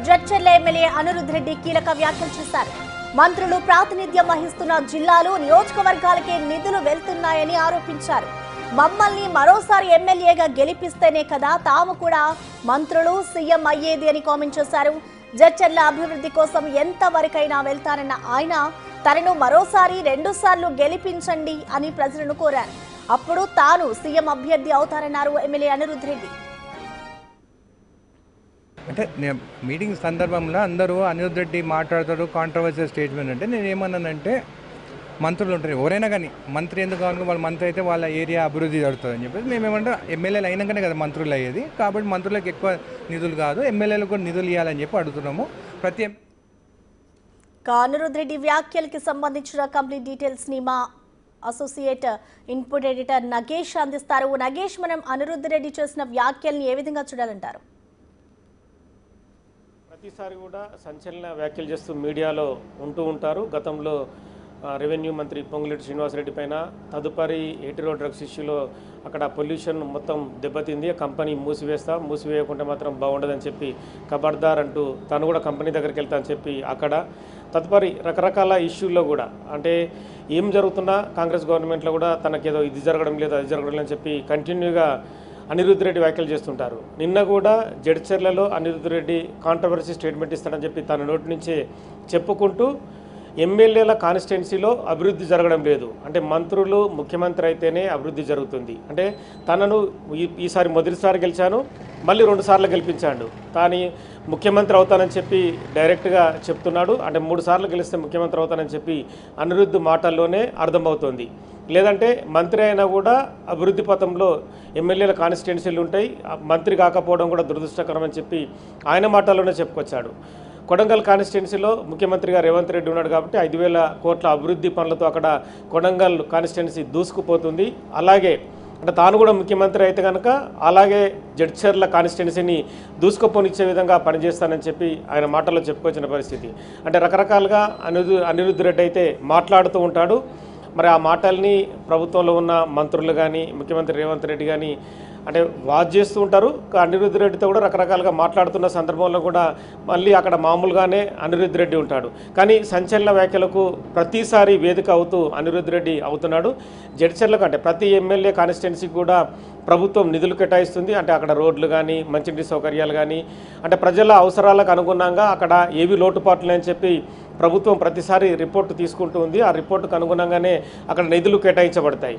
Jadcherla MLA Anirudh Reddy కీలక వ్యాఖ్యలు చేశారు. మంత్రులు ప్రాతినిధ్యం వహిస్తున్న జిల్లాలు నియోజకవర్గాలకే నిధులు వెళ్తున్నాయని ఆరోపించారు. మమ్మల్ని మరోసారి ఎమ్మెల్యేగా గెలిపిస్తేనే కదా తాము కూడా మంత్రులు సీఎం అయ్యేది అని కామెంట్ చేశారు. జడ్చర్ల అభివృద్ధి కోసం ఎంత వరకైనా వెళ్తానన్న ఆయన తనను మరోసారి 2 సార్లు గెలిపించండి అని ప్రజలను కోరారు. అప్పుడు తాను సీఎం అభ్యర్థి అవుతారన్నారు ఎమ్మెల్యే అనిరుద్ రెడ్డి. అంటే మీటింగ్ సందర్భంలో అందరూ అనిరుద్ రెడ్డి మాట్లాడతారు కాంట్రవర్షియల్ స్టేట్మెంట్ అంటే నేను ఏమన్నానంటే మంత్రులు ఉంటారు ఎవరైనా కానీ మంత్రి ఎందుకు కావాలి వాళ్ళ మంత్రి అయితే వాళ్ళ ఏరియా అభివృద్ధి జరుగుతుందని చెప్పేసి మేమేమంటే ఎమ్మెల్యేలు అయినాకనే కదా మంత్రులు అయ్యేది కాబట్టి మంత్రులకు ఎక్కువ నిధులు కాదు ఎమ్మెల్యేలకు కూడా నిధులు ఇవ్వాలని చెప్పి అడుగుతున్నాము. అనిరుద్ రెడ్డి వ్యాఖ్యలకి సంబంధించిన కంప్లీట్ డీటెయిల్స్ ని మా అసోసియేట్ ఇన్పుట్ ఎడిటర్ నగేష్ అందిస్తారు. నగేష్, మనం అనిరుద్ రెడ్డి చేసిన వ్యాఖ్యల్ని ఏ విధంగా చూడాలంటారు? ప్రతిసారి కూడా సంచలన వ్యాఖ్యలు చేస్తూ మీడియాలో ఉంటూ ఉంటారు. గతంలో రెవెన్యూ మంత్రి పొంగులేటి శ్రీనివాసరెడ్డి పైన తదుపరి ఏటీరో డ్రగ్స్ ఇష్యూలో అక్కడ పొల్యూషన్ మొత్తం దెబ్బతింది, కంపెనీ మూసివేయకుండా మాత్రం బాగుండదని చెప్పి ఖబర్దార్ అంటూ తను కూడా కంపెనీ దగ్గరికి వెళ్తా అని చెప్పి అక్కడ తదుపరి రకరకాల ఇష్యూల్లో కూడా అంటే ఏం జరుగుతున్నా కాంగ్రెస్ గవర్నమెంట్లో కూడా తనకేదో ఇది జరగడం లేదు అది జరగడం లేదని చెప్పి కంటిన్యూగా అనిరుద్ రెడ్డి వ్యాఖ్యలు చేస్తుంటారు. నిన్న కూడా జడ్చర్లలో అనిరుద్ రెడ్డి కాంట్రవర్సీ స్టేట్మెంట్ ఇస్తాడని చెప్పి తన నోటి నుంచే చెప్పుకుంటూ ఎమ్మెల్యేల కాన్స్టిట్యున్సీలో అభివృద్ధి జరగడం లేదు, అంటే మంత్రులు ముఖ్యమంత్రి అయితేనే అభివృద్ధి జరుగుతుంది, అంటే తనను ఈసారి మొదటిసారి గెలిచాను మళ్ళీ 2 సార్లు గెలిపించాడు, తాను ముఖ్యమంత్రి అవుతానని చెప్పి డైరెక్ట్గా చెప్తున్నాడు. అంటే 3 సార్లు గెలిస్తే ముఖ్యమంత్రి అవుతానని చెప్పి అనిరుద్ మాటల్లోనే అర్థమవుతోంది. లేదంటే మంత్రి అయినా కూడా అభివృద్ధి పథంలో ఎమ్మెల్యేల కాన్స్టిట్యున్సీలు ఉంటాయి, మంత్రి కాకపోవడం కూడా దురదృష్టకరం అని చెప్పి ఆయన మాటల్లోనే చెప్పుకొచ్చాడు. కొడంగల్ కాన్స్టిట్యున్సీలో ముఖ్యమంత్రిగా రేవంత్ రెడ్డి ఉన్నాడు కాబట్టి 5,000 కోట్ల అభివృద్ధి పనులతో అక్కడ కొడంగల్ కాన్స్టిట్యున్సీ దూసుకుపోతుంది. అలాగే అంటే తాను కూడా ముఖ్యమంత్రి అయితే కనుక అలాగే జడ్చర్ల కాన్స్టిట్యున్సీని దూసుకుపోనిచ్చే విధంగా పనిచేస్తానని చెప్పి ఆయన మాటల్లో చెప్పుకొచ్చిన పరిస్థితి. అంటే రకరకాలుగా అనిరుద్ రెడ్డి అయితే మాట్లాడుతూ ఉంటాడు. మరి ఆ మాటల్ని ప్రభుత్వంలో ఉన్న మంత్రులు కానీ ముఖ్యమంత్రి రేవంత్ రెడ్డి కానీ అంటే వాచ్ చేస్తూ ఉంటారు. అనిరుద్ రెడ్డితో కూడా రకరకాలుగా మాట్లాడుతున్న సందర్భంలో కూడా మళ్ళీ అక్కడ మామూలుగానే అనిరుద్ రెడ్డి ఉంటాడు. కానీ సంచలన వ్యాఖ్యలకు ప్రతిసారి వేదిక అవుతూ అనిరుద్ రెడ్డి అవుతున్నాడు. జడ్చర్లకు అంటే ప్రతి ఎమ్మెల్యే కాన్స్టిట్యున్సీకి కూడా ప్రభుత్వం నిధులు కేటాయిస్తుంది, అంటే అక్కడ రోడ్లు కానీ మంచినీటి సౌకర్యాలు కానీ అంటే ప్రజల అవసరాలకు అనుగుణంగా అక్కడ ఏవి లోటుపాట్లు అని చెప్పి ప్రభుత్వం ప్రతిసారి రిపోర్టు తీసుకుంటూ ఉంది. ఆ రిపోర్టుకు అనుగుణంగానే అక్కడ నిధులు కేటాయించబడతాయి.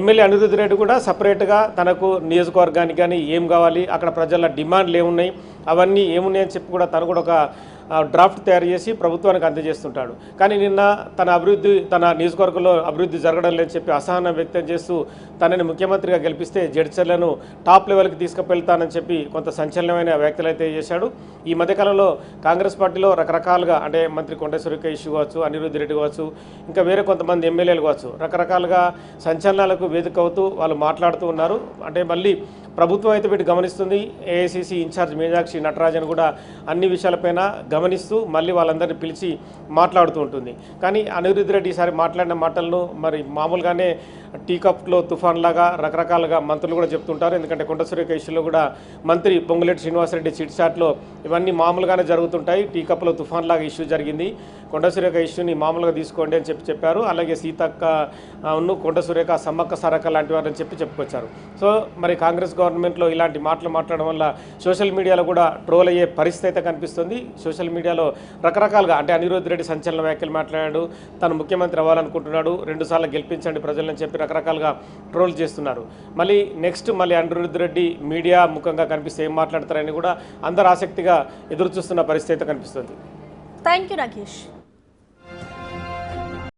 ఎమ్మెల్యే అనిరుద్ రెడ్డి కూడా సపరేట్గా తనకు నియోజకవర్గానికి కానీ ఏం కావాలి, అక్కడ ప్రజల డిమాండ్లు ఏమున్నాయి, అవన్నీ ఏమున్నాయని చెప్పి కూడా తను కూడా ఒక డ్రాఫ్ట్ తయారు చేసి ప్రభుత్వానికి అందజేస్తుంటాడు. కానీ నిన్న తన నియోజకవర్గంలో అభివృద్ధి జరగడం లేదని చెప్పి అసహనం వ్యక్తం చేస్తూ తనని ముఖ్యమంత్రిగా గెలిపిస్తే జడ్చర్లను టాప్ లెవెల్కి తీసుకువెళ్తానని చెప్పి కొంత సంచలనమైన వ్యాఖ్యలు అయితే చేశాడు. ఈ మధ్యకాలంలో కాంగ్రెస్ పార్టీలో రకరకాలుగా అంటే మంత్రి కొండ సురేఖ ఇష్యూ కావచ్చు, అనిరుద్ రెడ్డి కావచ్చు, ఇంకా వేరే కొంతమంది ఎమ్మెల్యేలు కావచ్చు, రకరకాలుగా సంచలనాలకు వేదిక అవుతూ వాళ్ళు మాట్లాడుతూ ఉన్నారు. అంటే మళ్ళీ ప్రభుత్వం అయితే వీటి గమనిస్తుంది. ఏఐసిసి ఇన్ఛార్జ్ మీనాక్షి నటరాజన్ కూడా అన్ని విషయాలపైన గమనిస్తూ మళ్ళీ వాళ్ళందరినీ పిలిచి మాట్లాడుతూ ఉంటుంది. కానీ అనిరుద్ రెడ్డి ఈసారి మాట్లాడిన మాటలను మరి మామూలుగానే టీ కప్లో తుఫాన్ లాగా రకరకాలుగా మంత్రులు కూడా చెప్తుంటారు. ఎందుకంటే కొండ సురేఖ ఇష్యూలో కూడా మంత్రి పొంగులేటి శ్రీనివాసరెడ్డి చిట్ చాట్లో ఇవన్నీ మామూలుగానే జరుగుతుంటాయి. టీ కప్లో తుఫాన్ లాగా ఇష్యూ జరిగింది, కొండ సురేఖ ఇష్యూని మామూలుగా తీసుకోండి అని చెప్పారు. అలాగే సీతక్క కొండ సురేఖ సమ్మక్క సారక్క లాంటి వారని చెప్పుకొచ్చారు. సో మరి కాంగ్రెస్ గవర్నమెంట్లో ఇలాంటి మాటలు మాట్లాడడం వల్ల సోషల్ మీడియాలో కూడా ట్రోల్ అయ్యే పరిస్థితి అయితే కనిపిస్తుంది. సోషల్ మీడియాలో రకరకాలుగా అంటే అనిరుద్ రెడ్డి సంచలన వ్యాఖ్యలు మాట్లాడాడు, తను ముఖ్యమంత్రి అవ్వాలనుకుంటున్నాడు, 2 సార్లు గెలిపించండి ప్రజలని చెప్పి రకరకాలుగా ట్రోల్ చేస్తున్నారు. మళ్ళీ అనిరుద్ రెడ్డి మీడియా ముఖంగా కనిపిస్తే ఏం మాట్లాడతారని కూడా అందరు ఆసక్తిగా ఎదురు చూస్తున్న పరిస్థితి అయితే కనిపిస్తుంది. Thank you Nagesh.